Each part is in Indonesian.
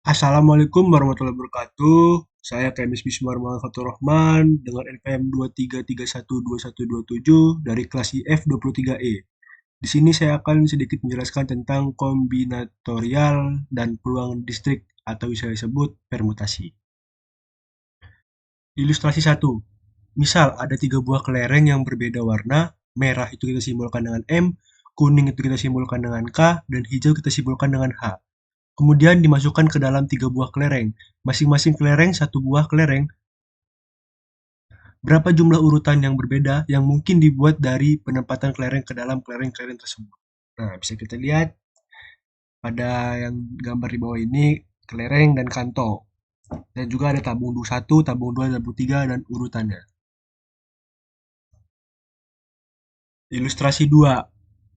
Assalamualaikum warahmatullahi wabarakatuh. Saya Kemis Bismar Muhammad Fatur Rahman dengan NPM 23312127 dari kelas IF 23E. Di sini saya akan sedikit menjelaskan tentang kombinatorial dan peluang distrik atau bisa disebut permutasi. Ilustrasi 1. Misal ada tiga buah kelereng yang berbeda warna, merah itu kita simbolkan dengan M, kuning itu kita simbolkan dengan K, dan hijau kita simbolkan dengan H. Kemudian dimasukkan ke dalam tiga buah kelereng. Masing-masing kelereng satu buah kelereng. Berapa jumlah urutan yang berbeda yang mungkin dibuat dari penempatan kelereng ke dalam kelereng-kelereng tersebut? Nah, bisa kita lihat pada yang gambar di bawah ini kelereng dan kantong. Dan juga ada tabung 1, tabung 2, tabung 3, dan urutannya. Ilustrasi 2.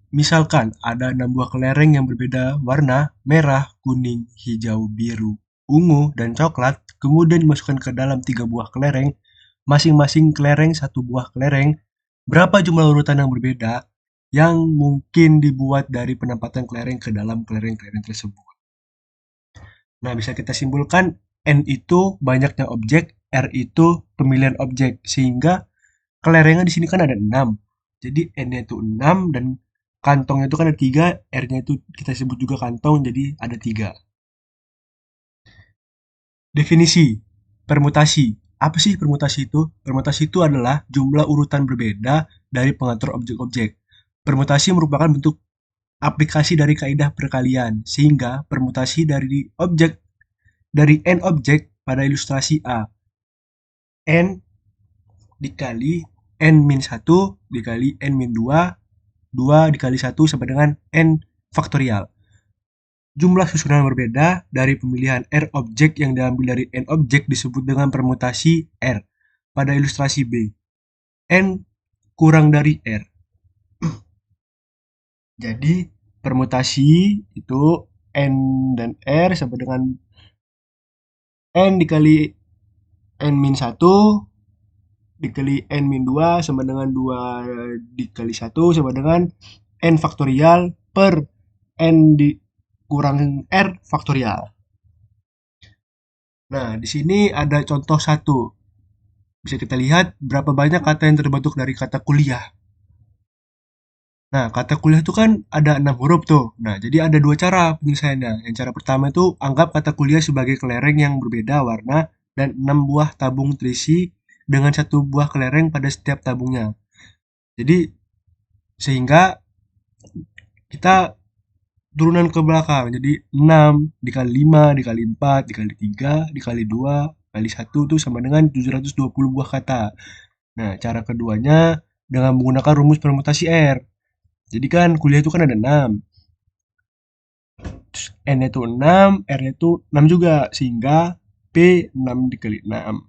Misalkan ada 6 buah kelereng yang berbeda warna, merah, kuning, hijau, biru, ungu, dan coklat, kemudian dimasukkan ke dalam tiga buah kelereng, masing-masing kelereng satu buah kelereng. Berapa jumlah urutan yang berbeda yang mungkin dibuat dari penempatan kelereng ke dalam kelereng-kelereng tersebut? Nah, bisa kita simpulkan N itu banyaknya objek, R itu pemilihan objek, sehingga kelerengan di sini kan ada 6. Jadi N-nya itu 6 dan kantongnya itu kan ada 3, R-nya itu kita sebut juga kantong, jadi ada 3. Definisi permutasi. Apa sih permutasi itu? Permutasi itu adalah jumlah urutan berbeda dari pengatur objek-objek. Permutasi merupakan bentuk aplikasi dari kaidah perkalian, sehingga permutasi dari n objek pada ilustrasi A. N dikali n min 1 dikali n min 2, 2 dikali 1 sama dengan n faktorial. Jumlah susunan berbeda dari pemilihan R objek yang diambil dari N objek disebut dengan permutasi R. Pada ilustrasi B, N kurang dari R. Jadi, permutasi itu N dan R sama dengan N dikali N min 1 dikali N min 2 sama dengan 2 dikali 1 sama dengan N faktorial per N dikurang R faktorial. Nah, di sini ada contoh satu. Bisa kita lihat berapa banyak kata yang terbentuk dari kata kuliah. Nah, kata kuliah itu kan ada 6 huruf tuh. Nah, jadi ada dua cara penyelesaiannya. Yang cara pertama itu anggap kata kuliah sebagai kelereng yang berbeda warna dan 6 buah tabung terisi dengan satu buah kelereng pada setiap tabungnya. Jadi, sehingga kita turunan ke belakang. Jadi 6 dikali 5 dikali 4 dikali 3 dikali 2 kali 1 itu sama dengan 720 buah kata. Nah, cara keduanya dengan menggunakan rumus permutasi R. Jadi kan kuliah itu kan ada 6. N itu 6, R itu 6 juga. Sehingga P 6 dikali 6.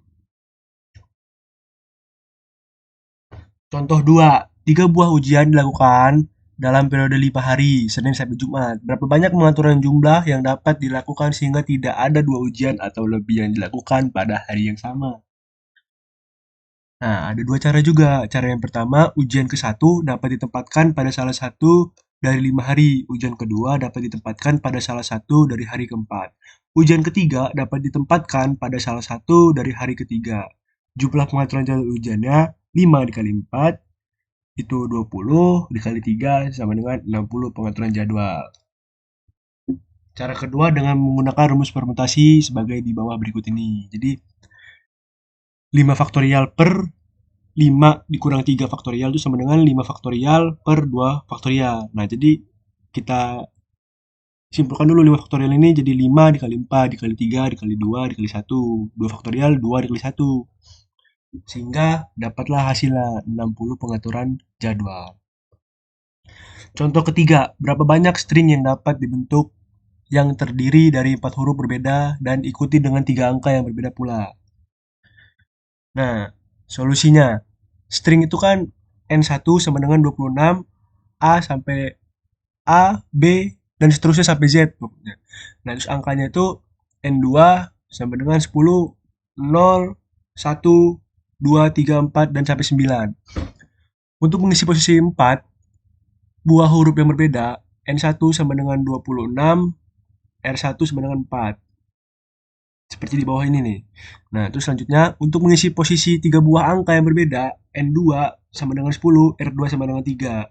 Contoh 2. 3 buah ujian dilakukan dalam periode 5 hari, Senin sampai Jumat. Berapa banyak pengaturan jumlah yang dapat dilakukan sehingga tidak ada 2 ujian atau lebih yang dilakukan pada hari yang sama? Nah, ada dua cara juga. Cara yang pertama, ujian ke-1 dapat ditempatkan pada salah satu dari 5 hari. Ujian kedua dapat ditempatkan pada salah satu dari hari keempat. Ujian ketiga dapat ditempatkan pada salah satu dari hari ketiga. Jumlah pengaturan jadwal ujiannya 5 dikali 4 itu 20 dikali 3 sama dengan 60 pengaturan jadwal. Cara kedua dengan menggunakan rumus permutasi sebagai di bawah berikut ini. Jadi 5 faktorial per 5 dikurang 3 faktorial itu sama dengan 5 faktorial per 2 faktorial. Nah, jadi kita simpulkan dulu 5 faktorial ini jadi 5 dikali 4 dikali 3 dikali 2 dikali 1. 2 faktorial 2 dikali 1. Sehingga dapatlah hasilnya 60 pengaturan jadwal. Contoh ketiga, berapa banyak string yang dapat dibentuk yang terdiri dari 4 huruf berbeda dan ikuti dengan 3 angka yang berbeda pula. Nah, solusinya, string itu kan N1 sama dengan 26, A sampai A, B, dan seterusnya sampai Z pokoknya. Nah, terus angkanya itu N2 sama dengan 10, 0, 1, 2, 3, 4, dan sampai 9. Untuk mengisi posisi 4, buah huruf yang berbeda, N1 sama dengan 26, R1 sama dengan 4. seperti di bawah ini nih. Nah, terus selanjutnya untuk mengisi posisi 3 buah angka yang berbeda, N2 sama dengan 10, R2 sama dengan 3.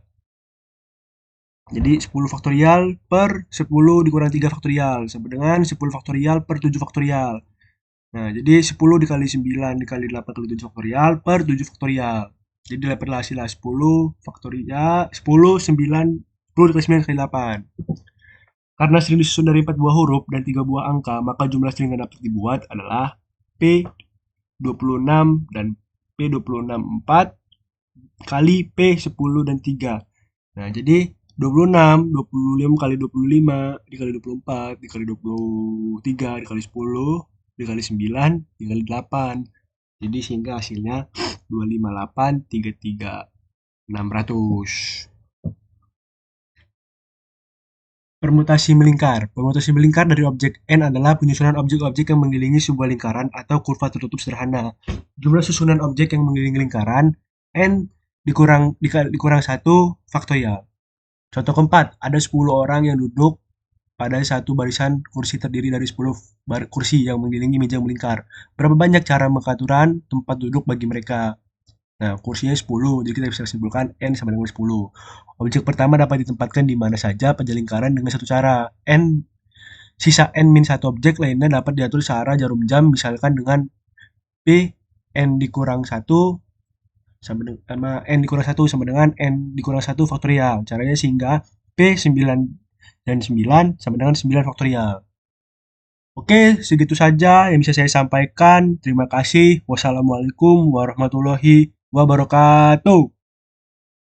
Jadi 10 faktorial per 10 dikurang 3 faktorial sama dengan 10 faktorial per 7 faktorial. Nah, jadi 10 dikali 9 dikali 8 kali 7 faktorial per 7 faktorial. Jadi dapatlah hasilnya 10 faktorial, 10, 9, 10 dikali 9 kali 8. Karena string disusun dari 4 buah huruf dan 3 buah angka, maka jumlah string yang dapat dibuat adalah P26 dan P26 4 kali P10 dan 3. Nah, jadi 26 kali 25 dikali 24 dikali 23 dikali 10 dikali 9 dikali 8. Jadi sehingga hasilnya 258,33,600. Permutasi melingkar. Permutasi melingkar dari objek N adalah penyusunan objek-objek yang mengelilingi sebuah lingkaran atau kurva tertutup sederhana. Jumlah susunan objek yang mengelilingi lingkaran N dikurang 1 faktorial. Contoh keempat, ada 10 orang yang duduk pada satu barisan kursi terdiri dari 10 kursi yang mengelilingi meja melingkar. Berapa banyak cara mengaturan tempat duduk bagi mereka? Nah, kursinya 10, jadi kita bisa simpulkan N sama dengan 10. Objek pertama dapat ditempatkan di mana saja pada lingkaran dengan satu cara. Sisa N-1 objek lainnya dapat diatur searah jarum jam, misalkan dengan P N dikurang 1 sama N dikurang 1 sama dengan N dikurang 1 faktorial. Caranya sehingga P9 dan 9 sama dengan 9 faktorial. Oke, segitu saja yang bisa saya sampaikan. Terima kasih. Wassalamualaikum warahmatullahi wabarakatuh.